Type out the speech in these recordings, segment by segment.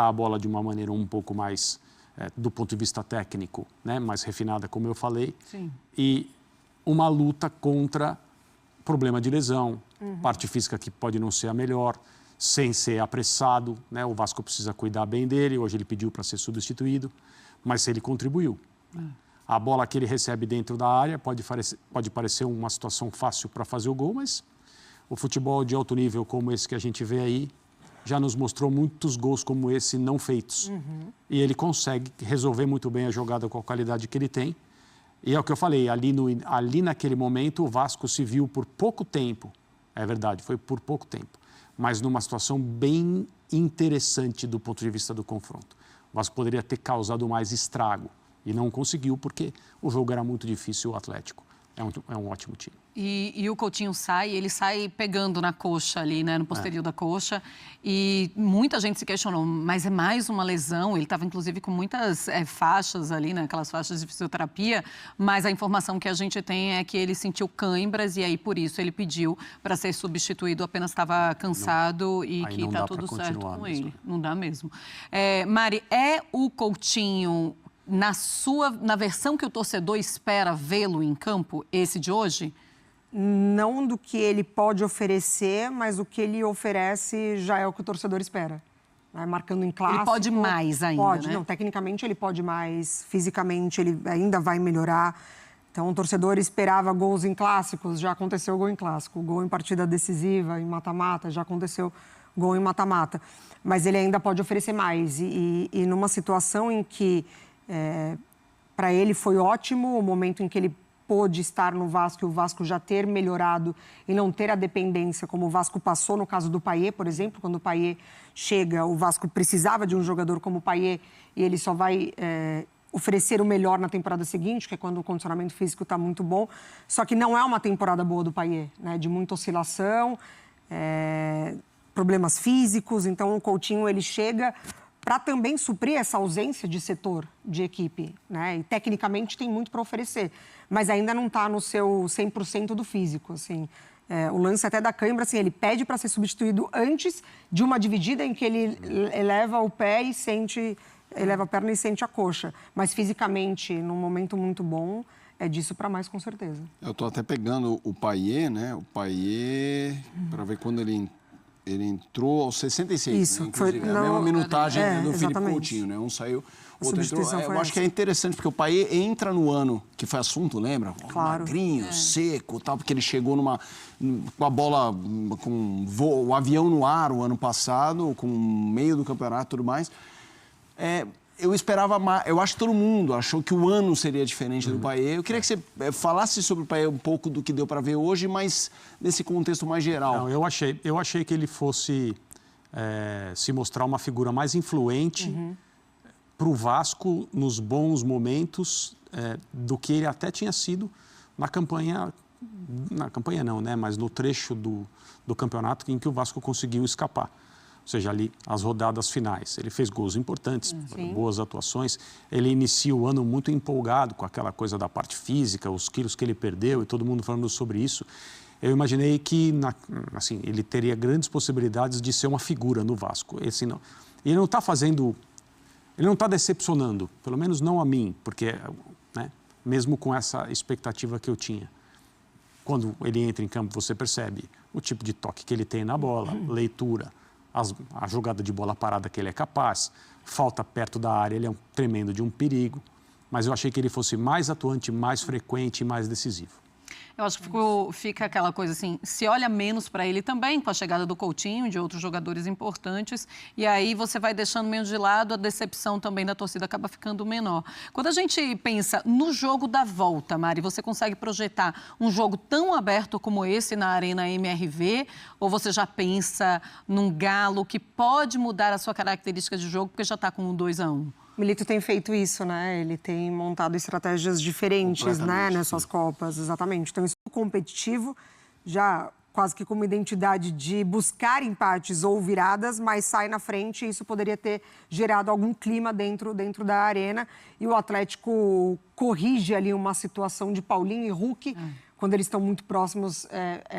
a bola de uma maneira um pouco mais, do ponto de vista técnico, né, mais refinada, como eu falei. Sim. E uma luta contra problema de lesão, parte física que pode não ser a melhor, sem ser apressado, né? O Vasco precisa cuidar bem dele, hoje ele pediu para ser substituído, mas ele contribuiu. A bola que ele recebe dentro da área pode parecer uma situação fácil para fazer o gol, mas o futebol de alto nível como esse que a gente vê aí já nos mostrou muitos gols como esse não feitos. E ele consegue resolver muito bem a jogada com a qualidade que ele tem. E é o que eu falei, ali naquele momento o Vasco se viu por pouco tempo, é verdade, foi por pouco tempo, mas numa situação bem interessante do ponto de vista do confronto. O Vasco poderia ter causado mais estrago e não conseguiu porque o jogo era muito difícil, o Atlético é um ótimo time. E o Coutinho ele sai pegando na coxa ali, né, no posterior da coxa, e muita gente se questionou, mas é mais uma lesão? Ele estava, inclusive, com muitas faixas ali, né, aquelas faixas de fisioterapia, mas a informação que a gente tem é que ele sentiu cãibras e aí, por isso, ele pediu para ser substituído, apenas estava cansado e que está tudo certo com ele. Não dá mesmo. Mari, é o Coutinho, na versão que o torcedor espera vê-lo em campo, esse de hoje? Não do que ele pode oferecer, mas o que ele oferece já é o que o torcedor espera. Marcando em clássico. Ele pode mais ainda, pode, né? Não, tecnicamente ele pode mais, fisicamente ele ainda vai melhorar. Então o torcedor esperava gols em clássicos, já aconteceu gol em clássico. Gol em partida decisiva, em mata-mata, já aconteceu gol em mata-mata. Mas ele ainda pode oferecer mais. E numa situação em que, para ele foi ótimo, o momento em que ele pôde estar no Vasco e o Vasco já ter melhorado e não ter a dependência, como o Vasco passou no caso do Payet, por exemplo. Quando o Payet chega, o Vasco precisava de um jogador como o Payet e ele só vai oferecer o melhor na temporada seguinte, que é quando o condicionamento físico está muito bom. Só que não é uma temporada boa do Payet, né? De muita oscilação, problemas físicos. Então o Coutinho ele chega para também suprir essa ausência de setor, de equipe, né? E tecnicamente tem muito para oferecer, mas ainda não está no seu 100% do físico, assim. O lance até da cãibra, assim, ele pede para ser substituído antes de uma dividida em que ele eleva o pé e sente, eleva a perna e sente a coxa, mas fisicamente, num momento muito bom, é disso para mais, com certeza. Eu estou até pegando o Payet, né? O Payet, para ver quando ele entrou aos 66, isso, né? Inclusive, foi a mesma minutagem do Felipe Coutinho, né? Um saiu, o outro entrou. Eu acho que é interessante, porque o Payet entra no ano, que foi assunto, lembra? Claro. Magrinho, seco, tal, porque ele chegou com a bola, com o avião no ar o ano passado, com o meio do campeonato e tudo mais. Eu esperava mais, eu acho que todo mundo achou que o ano seria diferente do Payet. Eu queria que você falasse sobre o Payet um pouco do que deu para ver hoje, mas nesse contexto mais geral. Não, eu achei que ele fosse se mostrar uma figura mais influente para o Vasco nos bons momentos do que ele até tinha sido na campanha não, né? Mas no trecho do campeonato em que o Vasco conseguiu escapar. Ou seja, ali as rodadas finais. Ele fez gols importantes, boas atuações. Ele inicia o ano muito empolgado com aquela coisa da parte física, os quilos que ele perdeu e todo mundo falando sobre isso. Eu imaginei que assim, ele teria grandes possibilidades de ser uma figura no Vasco. Ele não está fazendo... Ele não está decepcionando, pelo menos não a mim, porque, né, mesmo com essa expectativa que eu tinha. Quando ele entra em campo, você percebe o tipo de toque que ele tem na bola, leitura, a jogada de bola parada que ele é capaz, falta perto da área, ele é um tremendo de um perigo, mas eu achei que ele fosse mais atuante, mais frequente e mais decisivo. Eu acho que fica aquela coisa assim, se olha menos para ele também, com a chegada do Coutinho, de outros jogadores importantes, e aí você vai deixando menos de lado, a decepção também da torcida acaba ficando menor. Quando a gente pensa no jogo da volta, Mari, você consegue projetar um jogo tão aberto como esse na Arena MRV, ou você já pensa num Galo que pode mudar a sua característica de jogo, porque já está com um 2-1? Milito tem feito isso, né? Ele tem montado estratégias diferentes, né, nessas Copas, exatamente. Então, isso é competitivo, já quase que com uma identidade de buscar empates ou viradas, mas sai na frente e isso poderia ter gerado algum clima dentro da arena. E o Atlético corrige ali uma situação de Paulinho e Hulk. Quando eles estão muito próximos,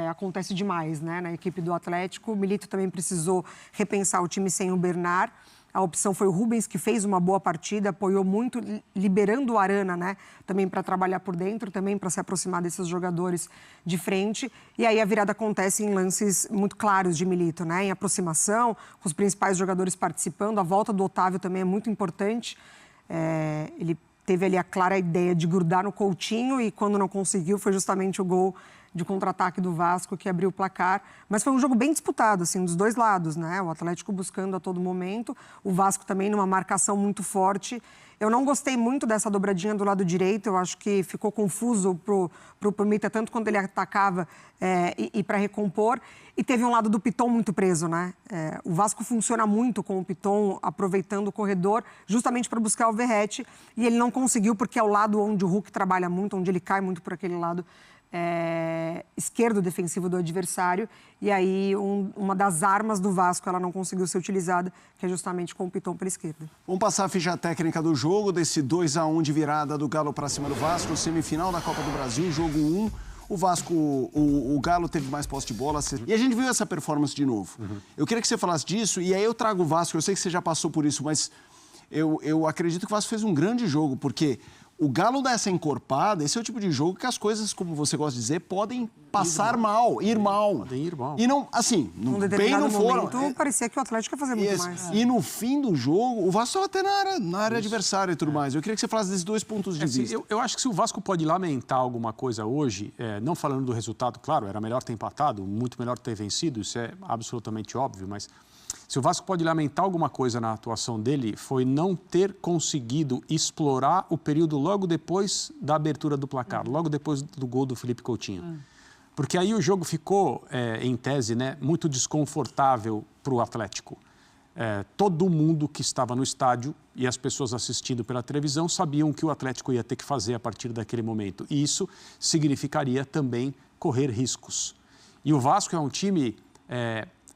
acontece demais, né, na equipe do Atlético. O Milito também precisou repensar o time sem o Bernard. A opção foi o Rubens, que fez uma boa partida, apoiou muito, liberando o Arana, né? Também para trabalhar por dentro, também para se aproximar desses jogadores de frente. E aí a virada acontece em lances muito claros de Milito, né? Em aproximação, com os principais jogadores participando. A volta do Otávio também é muito importante. Ele teve ali a clara ideia de grudar no Coutinho e quando não conseguiu foi justamente o gol de contra-ataque do Vasco que abriu o placar. Mas foi um jogo bem disputado, assim, dos dois lados, né? O Atlético buscando a todo momento, o Vasco também numa marcação muito forte. Eu não gostei muito dessa dobradinha do lado direito, eu acho que ficou confuso pro Mita, tanto quando ele atacava e para recompor. E teve um lado do Piton muito preso, né? O Vasco funciona muito com o Piton aproveitando o corredor, justamente para buscar o Verratti, e ele não conseguiu, porque é o lado onde o Hulk trabalha muito, onde ele cai muito por aquele lado esquerdo defensivo do adversário, e aí uma das armas do Vasco ela não conseguiu ser utilizada, que é justamente com o Piton pela esquerda. Vamos passar a ficha técnica do jogo, desse 2-1 de virada do Galo para cima do Vasco, semifinal da Copa do Brasil, jogo 1. O Vasco, o Galo teve mais posse de bola, e a gente viu essa performance de novo. Eu queria que você falasse disso, e aí eu trago o Vasco, eu sei que você já passou por isso, mas eu acredito que o Vasco fez um grande jogo, porque o Galo dá essa encorpada, esse é o tipo de jogo que as coisas, como você gosta de dizer, podem passar mal, ir mal. Podem ir mal. E não, assim, bem não foram. Parecia que o Atlético ia fazer muito mais. E no fim do jogo, o Vasco estava até na área adversária e tudo mais. Eu queria que você falasse desses dois pontos de vista. Eu acho que se o Vasco pode lamentar alguma coisa hoje, não falando do resultado, claro, era melhor ter empatado, muito melhor ter vencido, isso é absolutamente óbvio, mas se o Vasco pode lamentar alguma coisa na atuação dele, foi não ter conseguido explorar o período logo depois da abertura do placar, logo depois do gol do Felipe Coutinho. Porque aí o jogo ficou, em tese, né, muito desconfortável para o Atlético. Todo mundo que estava no estádio e as pessoas assistindo pela televisão sabiam o que o Atlético ia ter que fazer a partir daquele momento. E isso significaria também correr riscos. E o Vasco é um time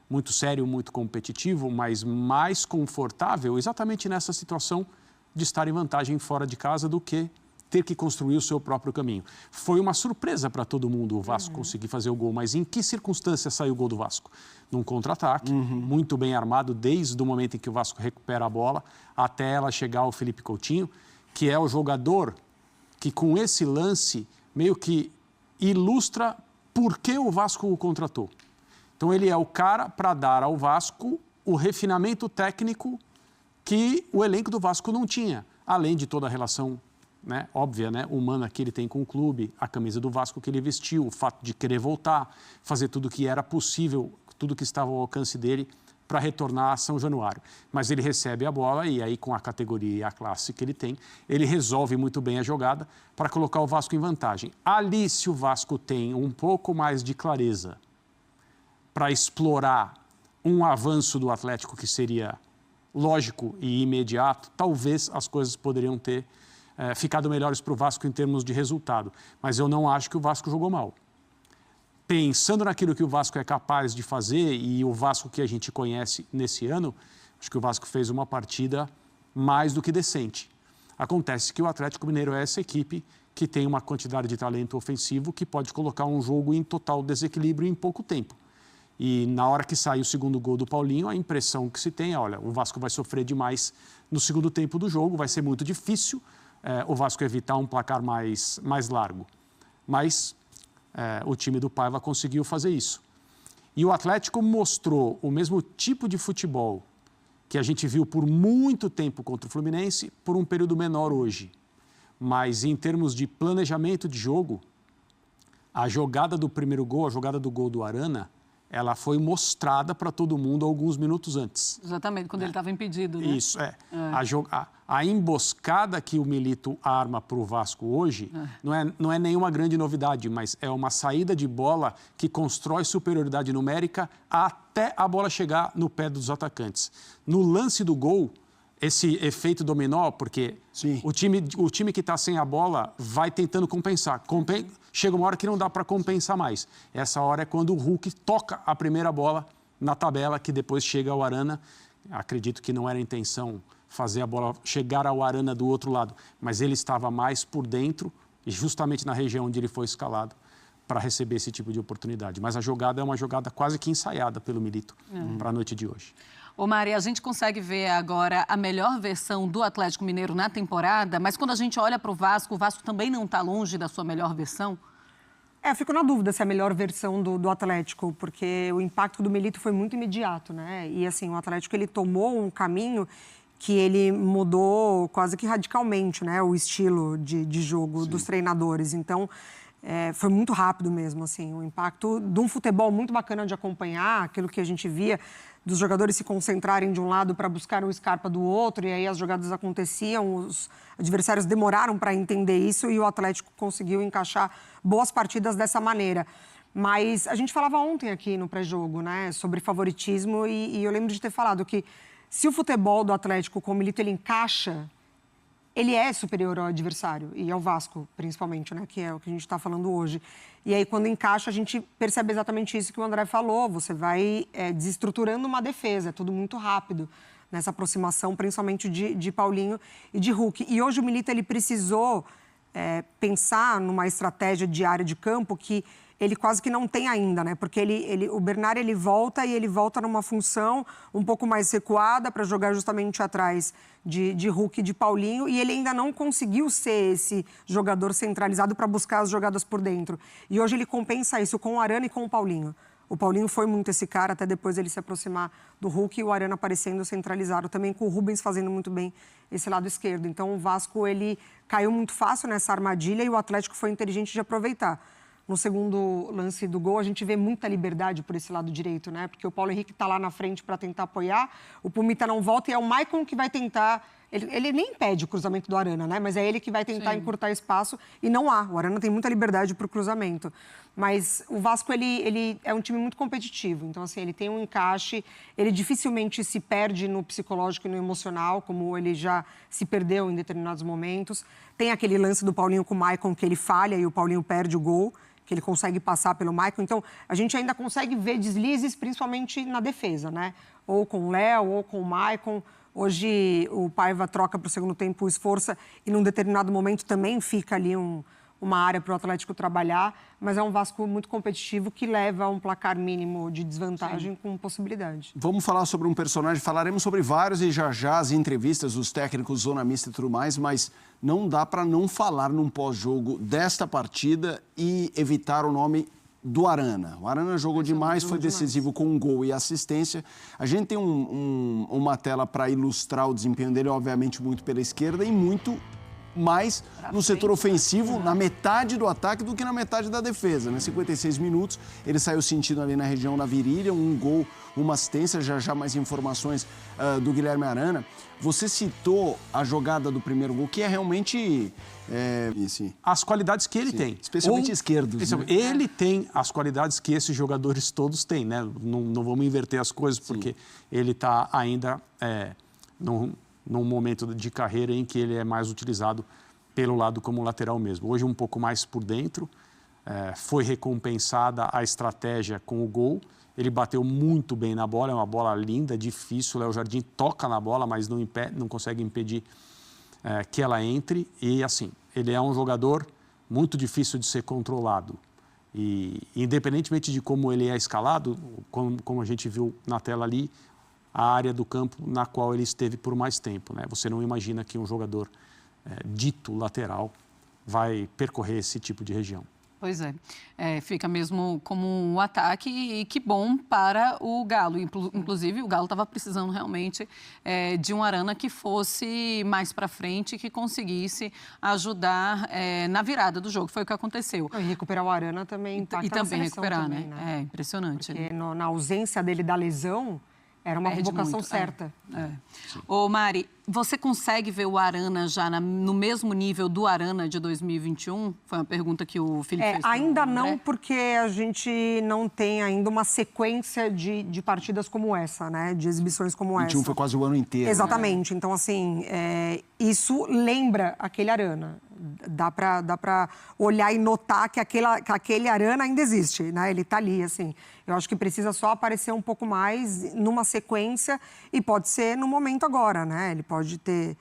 muito sério, muito competitivo, mas mais confortável exatamente nessa situação de estar em vantagem fora de casa do que ter que construir o seu próprio caminho. Foi uma surpresa para todo mundo o Vasco conseguir fazer o gol, mas em que circunstância saiu o gol do Vasco? Num contra-ataque, muito bem armado, desde o momento em que o Vasco recupera a bola até ela chegar ao Felipe Coutinho, que é o jogador que com esse lance meio que ilustra por que o Vasco o contratou. Então, ele é o cara para dar ao Vasco o refinamento técnico que o elenco do Vasco não tinha, além de toda a relação, né, óbvia, né, humana que ele tem com o clube, a camisa do Vasco que ele vestiu, o fato de querer voltar, fazer tudo o que era possível, tudo que estava ao alcance dele para retornar a São Januário. Mas ele recebe a bola e aí, com a categoria e a classe que ele tem, ele resolve muito bem a jogada para colocar o Vasco em vantagem. Ali, se o Vasco tem um pouco mais de clareza para explorar um avanço do Atlético que seria lógico e imediato, talvez as coisas poderiam ter ficado melhores para o Vasco em termos de resultado. Mas eu não acho que o Vasco jogou mal. Pensando naquilo que o Vasco é capaz de fazer e o Vasco que a gente conhece nesse ano, acho que o Vasco fez uma partida mais do que decente. Acontece que o Atlético Mineiro é essa equipe que tem uma quantidade de talento ofensivo que pode colocar um jogo em total desequilíbrio em pouco tempo. E na hora que sai o segundo gol do Paulinho, a impressão que se tem é, olha, o Vasco vai sofrer demais no segundo tempo do jogo, vai ser muito difícil o Vasco evitar um placar mais largo. Mas o time do Paiva conseguiu fazer isso. E o Atlético mostrou o mesmo tipo de futebol que a gente viu por muito tempo contra o Fluminense, por um período menor hoje. Mas em termos de planejamento de jogo, a jogada do primeiro gol, a jogada do gol do Arana, ela foi mostrada para todo mundo alguns minutos antes. Exatamente, quando ele estava impedido, né? Isso, A emboscada que o Milito arma para o Vasco hoje não é nenhuma grande novidade, mas é uma saída de bola que constrói superioridade numérica até a bola chegar no pé dos atacantes. No lance do gol, esse efeito dominó, porque o time que está sem a bola vai tentando compensar. Chega uma hora que não dá para compensar mais. Essa hora é quando o Hulk toca a primeira bola na tabela, que depois chega ao Arana. Acredito que não era a intenção fazer a bola chegar ao Arana do outro lado, mas ele estava mais por dentro, e justamente na região onde ele foi escalado, para receber esse tipo de oportunidade. Mas a jogada é uma jogada quase que ensaiada pelo Milito para a noite de hoje. Ô Mari, a gente consegue ver agora a melhor versão do Atlético Mineiro na temporada, mas quando a gente olha para o Vasco também não está longe da sua melhor versão? Eu fico na dúvida se é a melhor versão do Atlético, porque o impacto do Milito foi muito imediato, né? E assim, o Atlético ele tomou um caminho que ele mudou quase que radicalmente, né? O estilo de jogo dos treinadores. Então, foi muito rápido mesmo, assim. O impacto de um futebol muito bacana de acompanhar, aquilo que a gente via dos jogadores se concentrarem de um lado para buscar o Scarpa do outro, e aí as jogadas aconteciam, os adversários demoraram para entender isso e o Atlético conseguiu encaixar boas partidas dessa maneira. Mas a gente falava ontem aqui no pré-jogo, né, sobre favoritismo e eu lembro de ter falado que se o futebol do Atlético com o Milito ele encaixa, ele é superior ao adversário, e ao Vasco, principalmente, né? Que é o que a gente está falando hoje. E aí, quando encaixa, a gente percebe exatamente isso que o André falou. Você vai desestruturando uma defesa, é tudo muito rápido nessa aproximação, principalmente de Paulinho e de Hulk. E hoje o Milito ele precisou pensar numa estratégia de área de campo que ele quase que não tem ainda, né? Porque o Bernard ele volta numa função um pouco mais recuada para jogar justamente atrás de Hulk e de Paulinho, e ele ainda não conseguiu ser esse jogador centralizado para buscar as jogadas por dentro. E hoje ele compensa isso com o Arana e com o Paulinho. O Paulinho foi muito esse cara, até depois ele se aproximar do Hulk, e o Arana aparecendo centralizado, também com o Rubens fazendo muito bem esse lado esquerdo. Então o Vasco ele caiu muito fácil nessa armadilha e o Atlético foi inteligente de aproveitar. No segundo lance do gol, a gente vê muita liberdade por esse lado direito, né? Porque o Paulo Henrique está lá na frente para tentar apoiar, o Pumita não volta e é o Maicon que vai tentar... Ele nem impede o cruzamento do Arana, né? Mas é ele que vai tentar encurtar espaço e não há. O Arana tem muita liberdade para o cruzamento. Mas o Vasco, ele é um time muito competitivo. Então, assim, ele tem um encaixe, ele dificilmente se perde no psicológico e no emocional, como ele já se perdeu em determinados momentos. Tem aquele lance do Paulinho com o Maicon que ele falha e o Paulinho perde o gol, que ele consegue passar pelo Maicon. Então, a gente ainda consegue ver deslizes, principalmente na defesa, né? Ou com o Léo, ou com o Maicon. Hoje, o Paiva troca para o segundo tempo o Esforça e, num determinado momento, também fica ali uma área para o Atlético trabalhar. Mas é um Vasco muito competitivo que leva a um placar mínimo de desvantagem com possibilidade. Vamos falar sobre um personagem, falaremos sobre vários e já as entrevistas dos técnicos, zona mista e tudo mais, mas não dá para não falar num pós-jogo desta partida e evitar o nome do Arana. O Arana jogou demais, foi decisivo com um gol e assistência. A gente tem uma tela para ilustrar o desempenho dele, obviamente muito pela esquerda e muito mais no setor ofensivo, na metade do ataque do que na metade da defesa, né? 56 minutos, ele saiu sentindo ali na região da virilha, um gol, uma assistência, já mais informações do Guilherme Arana. Você citou a jogada do primeiro gol, que é realmente... as qualidades que ele tem. Especialmente esquerdos. Né? Ele tem as qualidades que esses jogadores todos têm, né? Não vamos inverter as coisas, porque ele está ainda num momento de carreira em que ele é mais utilizado pelo lado como lateral mesmo. Hoje um pouco mais por dentro, foi recompensada a estratégia com o gol. Ele bateu muito bem na bola, é uma bola linda, difícil. O Léo Jardim toca na bola, mas não consegue impedir que ela entre. E assim, ele é um jogador muito difícil de ser controlado. E independentemente de como ele é escalado, como a gente viu na tela ali, a área do campo na qual ele esteve por mais tempo, né? Você não imagina que um jogador dito lateral vai percorrer esse tipo de região. Pois é. Fica mesmo como um ataque e que bom para o Galo. Inclusive, o Galo estava precisando realmente de um Arana que fosse mais para frente e que conseguisse ajudar na virada do jogo. Foi o que aconteceu. E recuperar o Arana também impacta e também recuperar, também, né? É impressionante. Porque na ausência dele da lesão, era uma convocação certa. Ô Mari, você consegue ver o Arana já no mesmo nível do Arana de 2021? Foi uma pergunta que o Felipe fez. Ainda não, porque a gente não tem ainda uma sequência de partidas como essa, né? De exibições como essa. 21 foi quase o ano inteiro. Exatamente. Né? Então, assim, isso lembra aquele Arana. Dá para olhar e notar que aquele Arana ainda existe, né? Ele está ali, assim. Eu acho que precisa só aparecer um pouco mais numa sequência e pode ser no momento agora, né? Ele pode ter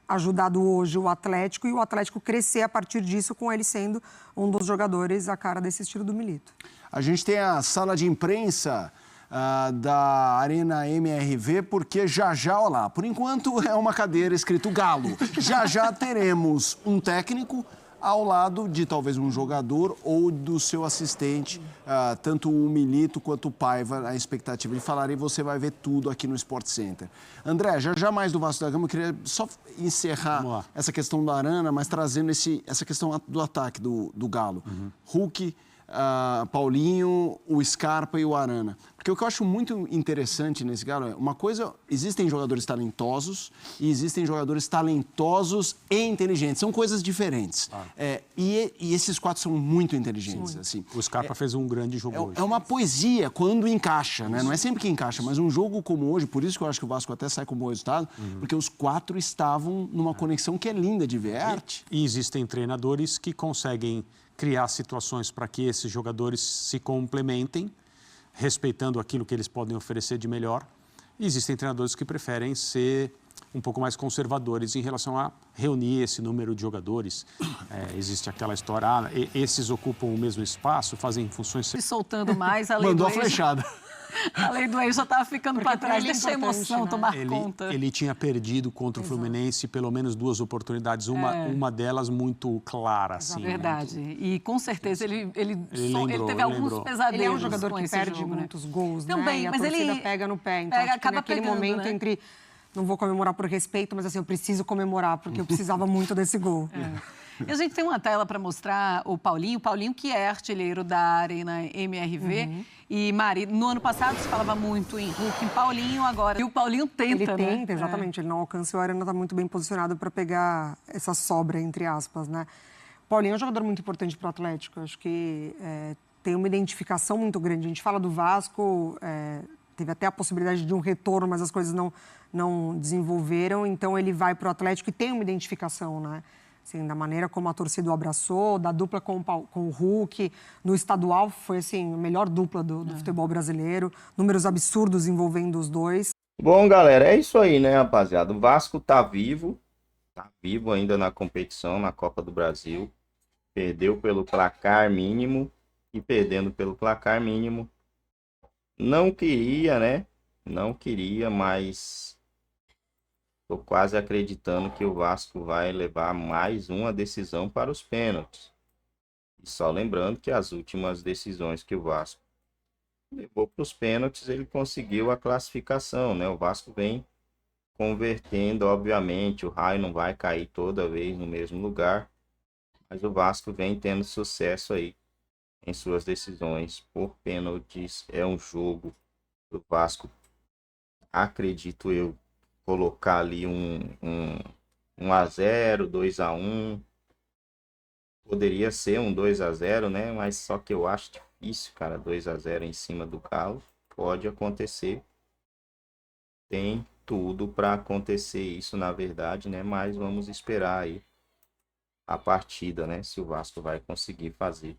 ajudado hoje o Atlético e o Atlético crescer a partir disso, com ele sendo um dos jogadores a cara desse estilo do Milito. A gente tem a sala de imprensa da Arena MRV, porque já, olha lá, por enquanto é uma cadeira escrito Galo. Já teremos um técnico ao lado de talvez um jogador ou do seu assistente, tanto o Milito quanto o Paiva, a expectativa de falar, e você vai ver tudo aqui no Sport Center. André, já mais do Vasco da Gama, eu queria só encerrar essa questão da Arana, mas trazendo essa questão do ataque do Galo. Hulk, Paulinho, o Scarpa e o Arana. Porque o que eu acho muito interessante nesse Galo é, uma coisa, existem jogadores talentosos e existem jogadores talentosos e inteligentes. São coisas diferentes. E esses 4 são muito inteligentes. Assim. O Scarpa fez um grande jogo hoje. É uma poesia quando encaixa, né? Não é sempre que encaixa, mas um jogo como hoje, por isso que eu acho que o Vasco até sai com bom resultado, porque os 4 estavam numa conexão que é linda de ver, é arte. E existem treinadores que conseguem criar situações para que esses jogadores se complementem, respeitando aquilo que eles podem oferecer de melhor. E existem treinadores que preferem ser um pouco mais conservadores em relação a reunir esse número de jogadores. Existe aquela história, esses ocupam o mesmo espaço, fazem funções... Se soltando mais, a lei Mandou do a ex... flechada. A lei do ex já estava ficando para trás, deixa a emoção tomar conta. Ele tinha perdido contra o Fluminense pelo menos 2 oportunidades, uma delas muito clara. Assim, verdade. Muito... E com certeza ele teve alguns pesadelos. Ele é um jogador que perde jogo, muitos gols, né? Também, E a mas torcida ele pega no pé. Então, acaba naquele pegando, momento né? entre... Não vou comemorar por respeito, mas assim, eu preciso comemorar, porque eu precisava muito desse gol. E a gente tem uma tela para mostrar o Paulinho que é artilheiro da Arena MRV. E, Mari, no ano passado se falava muito em Hulk, em Paulinho, agora... E o Paulinho tenta, Ele tenta, exatamente. Ele não alcança e o Arana está muito bem posicionado para pegar essa sobra, entre aspas, né? O Paulinho é um jogador muito importante para o Atlético. Acho que tem uma identificação muito grande. A gente fala do Vasco, teve até a possibilidade de um retorno, mas as coisas não desenvolveram. Então, ele vai para o Atlético e tem uma identificação, né? Assim, da maneira como a torcida o abraçou, da dupla com o Hulk. No estadual, foi assim, a melhor dupla do futebol brasileiro. Números absurdos envolvendo os dois. Bom, galera, é isso aí, né, rapaziada? O Vasco tá vivo ainda na competição, na Copa do Brasil. Perdeu pelo placar mínimo e perdendo pelo placar mínimo. Não queria, né? Não queria, mas tô quase acreditando que o Vasco vai levar mais uma decisão para os pênaltis. E só lembrando que as últimas decisões que o Vasco levou para os pênaltis, ele conseguiu a classificação, né? O Vasco vem convertendo, obviamente, o raio não vai cair toda vez no mesmo lugar, mas o Vasco vem tendo sucesso aí em suas decisões por pênaltis. É um jogo do Vasco, acredito eu, colocar ali um 1-0, 2-1. Poderia ser um 2-0, né? Mas só que eu acho difícil, cara, 2-0 em cima do Galo. Pode acontecer. Tem tudo para acontecer isso, na verdade, né? Mas vamos esperar aí a partida, né? Se o Vasco vai conseguir fazer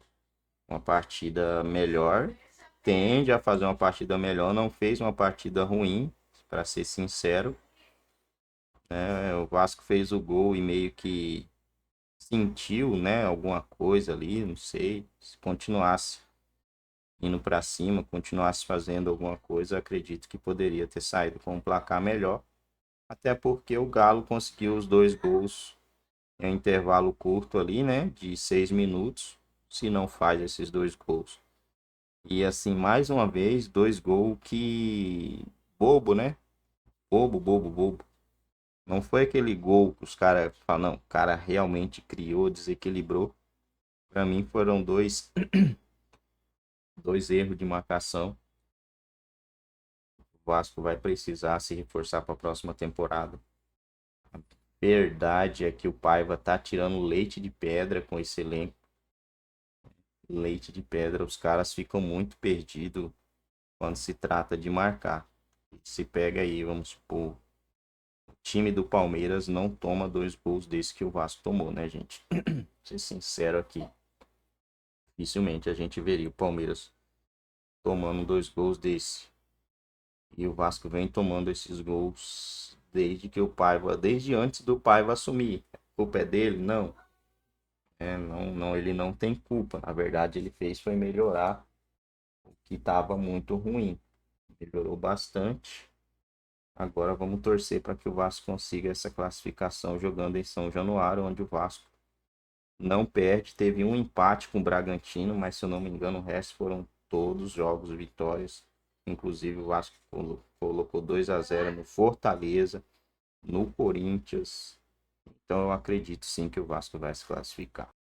uma partida melhor. Tende a fazer uma partida melhor. Não fez uma partida ruim, para ser sincero. O Vasco fez o gol e meio que sentiu, né, alguma coisa ali, não sei, se continuasse indo para cima, continuasse fazendo alguma coisa, acredito que poderia ter saído com um placar melhor, até porque o Galo conseguiu os 2 gols em um intervalo curto ali, né, de 6 minutos, se não faz esses 2 gols. E assim, mais uma vez, 2 gols que... bobo, né? Bobo. Não foi aquele gol que os caras falam, não, o cara realmente criou, desequilibrou. Para mim foram dois erros de marcação. O Vasco vai precisar se reforçar para a próxima temporada. A verdade é que o Paiva tá tirando leite de pedra com esse elenco. Leite de pedra, os caras ficam muito perdidos quando se trata de marcar. Se pega aí, vamos supor, o time do Palmeiras não toma 2 gols desse que o Vasco tomou, né, gente? Vou ser sincero aqui. Dificilmente a gente veria o Palmeiras tomando 2 gols desse. E o Vasco vem tomando esses gols desde antes do Paiva assumir. A culpa é dele? Não. Não, ele não tem culpa. Na verdade, ele fez foi melhorar o que estava muito ruim. melhorou bastante. Agora vamos torcer para que o Vasco consiga essa classificação jogando em São Januário, onde o Vasco não perde. Teve um empate com o Bragantino, mas se eu não me engano o resto foram todos jogos vitórias. Inclusive o Vasco colocou 2-0 no Fortaleza, no Corinthians. Então eu acredito sim que o Vasco vai se classificar.